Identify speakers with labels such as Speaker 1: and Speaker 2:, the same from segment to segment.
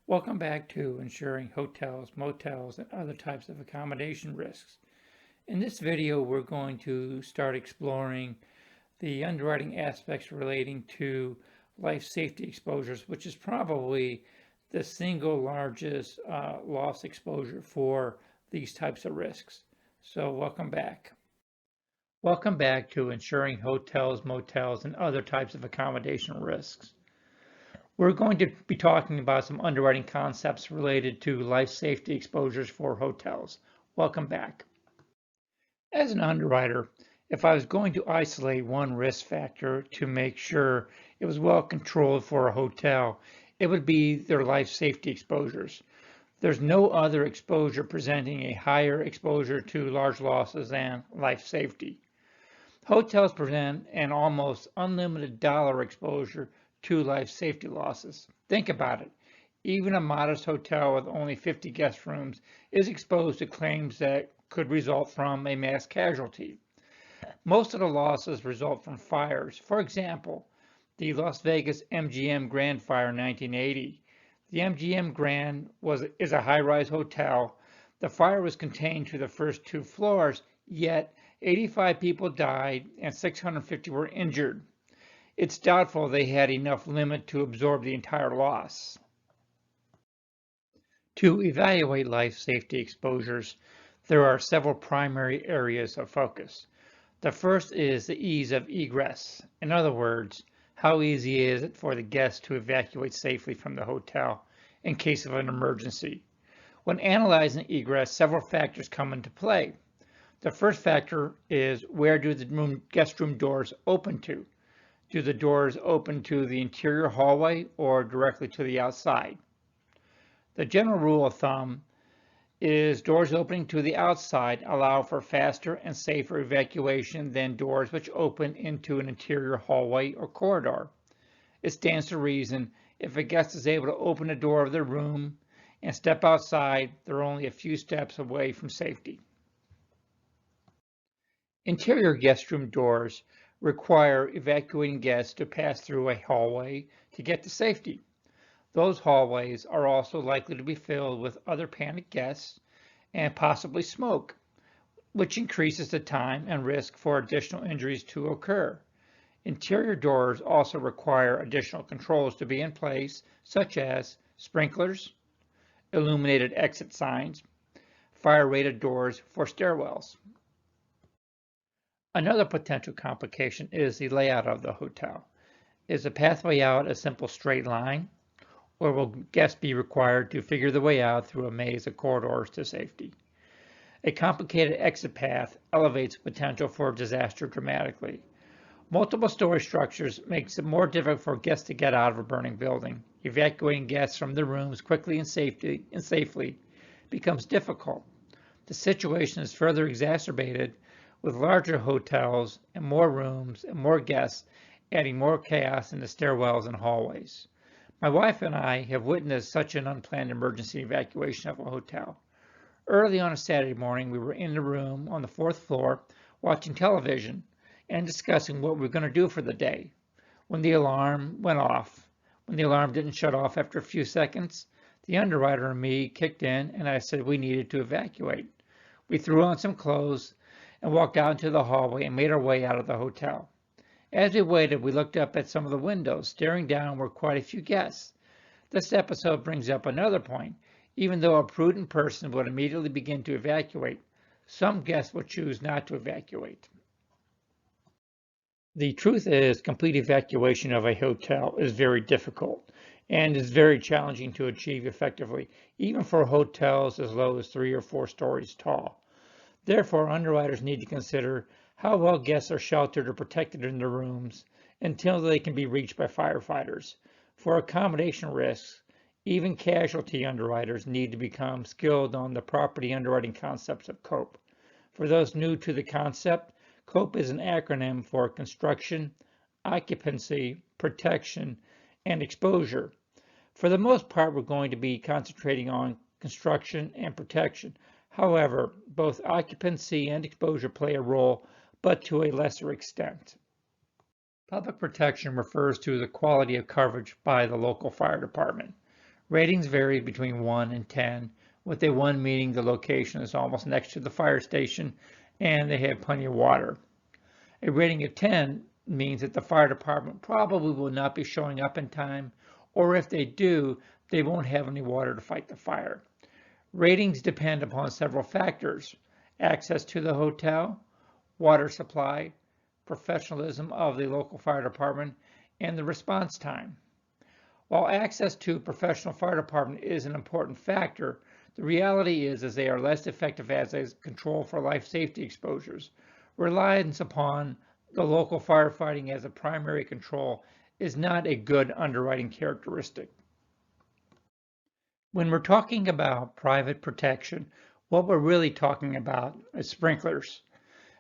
Speaker 1: Welcome back to Insuring Hotels, Motels, and other types of accommodation risks. In this video, we're going to start exploring the underwriting aspects relating to life safety exposures, which is probably the single largest loss exposure for these types of risks. So welcome back. Welcome back to Insuring Hotels, Motels, and other types of accommodation risks. We're going to be talking about some underwriting concepts related to life safety exposures for hotels. Welcome back. As an underwriter, if I was going to isolate one risk factor to make sure it was well controlled for a hotel, it would be their life safety exposures. There's no other exposure presenting a higher exposure to large losses than life safety. Hotels present an almost unlimited dollar exposure to life safety losses. Think about it. Even a modest hotel with only 50 guest rooms is exposed to claims that could result from a mass casualty. Most of the losses result from fires. For example, the Las Vegas MGM Grand Fire in 1980. The MGM Grand is a high-rise hotel. The fire was contained to the first 2 floors, yet 85 people died and 650 were injured. It's doubtful they had enough limit to absorb the entire loss. To evaluate life safety exposures, there are several primary areas of focus. The first is the ease of egress. In other words, how easy is it for the guest to evacuate safely from the hotel in case of an emergency? When analyzing egress, several factors come into play. The first factor is, where do the guest room doors open to? Do the doors open to the interior hallway or directly to the outside? The general rule of thumb is doors opening to the outside allow for faster and safer evacuation than doors which open into an interior hallway or corridor. It stands to reason if a guest is able to open the door of their room and step outside, they're only a few steps away from safety. Interior guest room doors require evacuating guests to pass through a hallway to get to safety. Those hallways are also likely to be filled with other panicked guests and possibly smoke, which increases the time and risk for additional injuries to occur. Interior doors also require additional controls to be in place, such as sprinklers, illuminated exit signs, fire-rated doors for stairwells. Another potential complication is the layout of the hotel. Is the pathway out a simple straight line, or will guests be required to figure the way out through a maze of corridors to safety? A complicated exit path elevates the potential for disaster dramatically. Multiple story structures makes it more difficult for guests to get out of a burning building. Evacuating guests from their rooms quickly and safely becomes difficult. The situation is further exacerbated with larger hotels and more rooms and more guests, adding more chaos in the stairwells and hallways. My wife and I have witnessed such an unplanned emergency evacuation of a hotel. Early on a Saturday morning, we were in the room on the 4th floor watching television and discussing what we were going to do for the day when the alarm went off. When the alarm didn't shut off after a few seconds, the underwriter and me kicked in and I said we needed to evacuate. We threw on some clothes and walked out into the hallway and made our way out of the hotel. As we waited, we looked up at some of the windows. Staring down were quite a few guests. This episode brings up another point. Even though a prudent person would immediately begin to evacuate, some guests would choose not to evacuate. The truth is, complete evacuation of a hotel is very difficult and is very challenging to achieve effectively, even for hotels as low as 3 or 4 stories tall. Therefore, underwriters need to consider how well guests are sheltered or protected in their rooms until they can be reached by firefighters. For accommodation risks, even casualty underwriters need to become skilled on the property underwriting concepts of COPE. For those new to the concept, COPE is an acronym for construction, occupancy, protection, and exposure. For the most part, we're going to be concentrating on construction and protection. However, both occupancy and exposure play a role, but to a lesser extent. Public protection refers to the quality of coverage by the local fire department. Ratings vary between 1 and 10, with a 1 meaning the location is almost next to the fire station and they have plenty of water. A rating of 10 means that the fire department probably will not be showing up in time, or if they do, they won't have any water to fight the fire. Ratings depend upon several factors: access to the hotel, water supply, professionalism of the local fire department, and the response time. While access to a professional fire department is an important factor, the reality is they are less effective as a control for life safety exposures. Reliance upon the local firefighting as a primary control is not a good underwriting characteristic. When we're talking about private protection, what we're really talking about is sprinklers.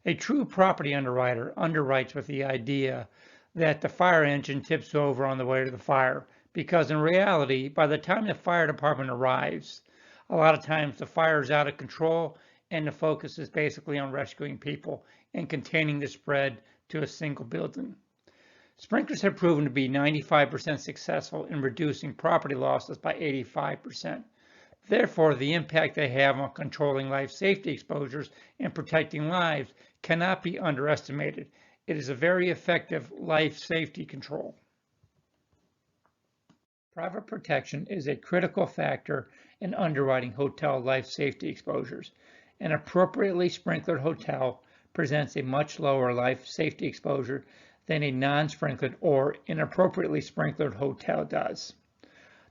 Speaker 1: A true property underwriter underwrites with the idea that the fire engine tips over on the way to the fire, because in reality, by the time the fire department arrives, a lot of times the fire is out of control and the focus is basically on rescuing people and containing the spread to a single building. Sprinklers have proven to be 95% successful in reducing property losses by 85%. Therefore, the impact they have on controlling life safety exposures and protecting lives cannot be underestimated. It is a very effective life safety control. Private protection is a critical factor in underwriting hotel life safety exposures. An appropriately sprinklered hotel presents a much lower life safety exposure than a non-sprinklered or inappropriately sprinklered hotel does.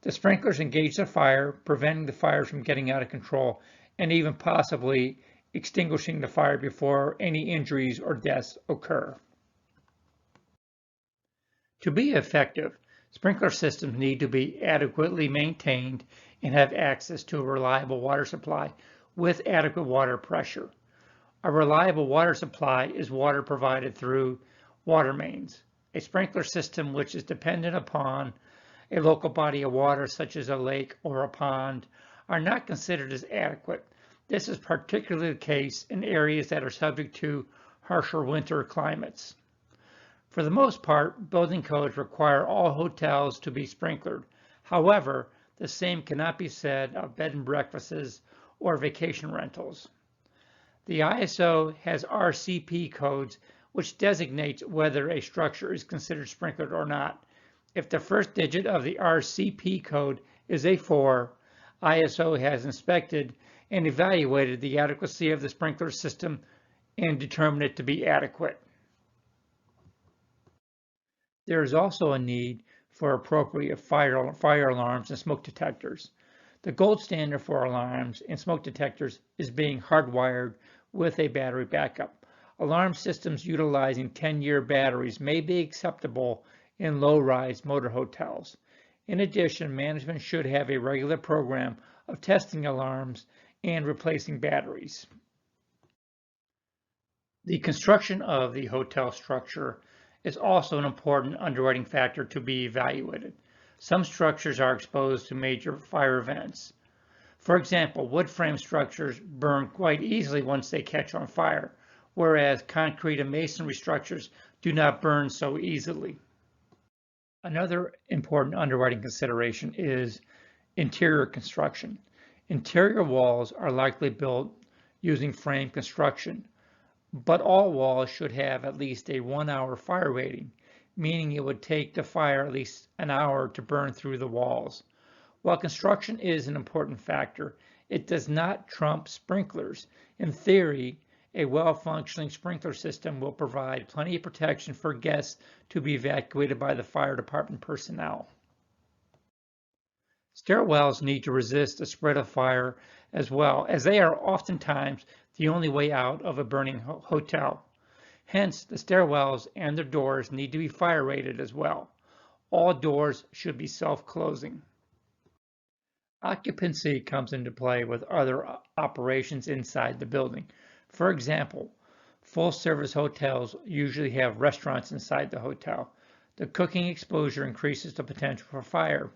Speaker 1: The sprinklers engage the fire, preventing the fire from getting out of control and even possibly extinguishing the fire before any injuries or deaths occur. To be effective, sprinkler systems need to be adequately maintained and have access to a reliable water supply with adequate water pressure. A reliable water supply is water provided through water mains. A sprinkler system which is dependent upon a local body of water such as a lake or a pond are not considered as adequate. This is particularly the case in areas that are subject to harsher winter climates. For the most part, building codes require all hotels to be sprinklered. However, the same cannot be said of bed and breakfasts or vacation rentals. The ISO has RCP codes which designates whether a structure is considered sprinklered or not. If the first digit of the RCP code is a 4, ISO has inspected and evaluated the adequacy of the sprinkler system and determined it to be adequate. There is also a need for appropriate fire alarms and smoke detectors. The gold standard for alarms and smoke detectors is being hardwired with a battery backup. Alarm systems utilizing 10-year batteries may be acceptable in low-rise motor hotels. In addition, management should have a regular program of testing alarms and replacing batteries. The construction of the hotel structure is also an important underwriting factor to be evaluated. Some structures are exposed to major fire events. For example, wood frame structures burn quite easily once they catch on fire, whereas concrete and masonry structures do not burn so easily. Another important underwriting consideration is interior construction. Interior walls are likely built using frame construction, but all walls should have at least a 1-hour fire rating, meaning it would take the fire at least an hour to burn through the walls. While construction is an important factor, it does not trump sprinklers. In theory, a well-functioning sprinkler system will provide plenty of protection for guests to be evacuated by the fire department personnel. Stairwells need to resist the spread of fire as well, as they are oftentimes the only way out of a burning hotel. Hence, the stairwells and their doors need to be fire rated as well. All doors should be self-closing. Occupancy comes into play with other operations inside the building. For example, full-service hotels usually have restaurants inside the hotel. The cooking exposure increases the potential for fire.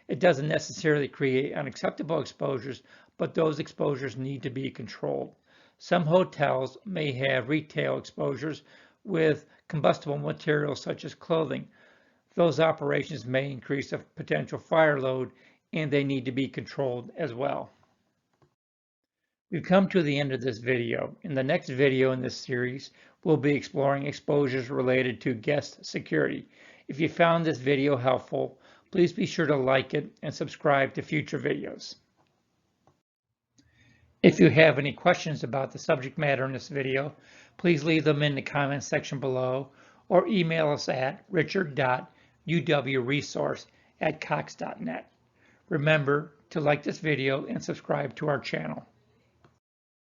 Speaker 1: It doesn't necessarily create unacceptable exposures, but those exposures need to be controlled. Some hotels may have retail exposures with combustible materials such as clothing. Those operations may increase the potential fire load and they need to be controlled as well. We've come to the end of this video. In the next video in this series, we'll be exploring exposures related to guest security. If you found this video helpful, please be sure to like it and subscribe to future videos. If you have any questions about the subject matter in this video, please leave them in the comments section below or email us at richard.uwresource@cox.net. Remember to like this video and subscribe to our channel.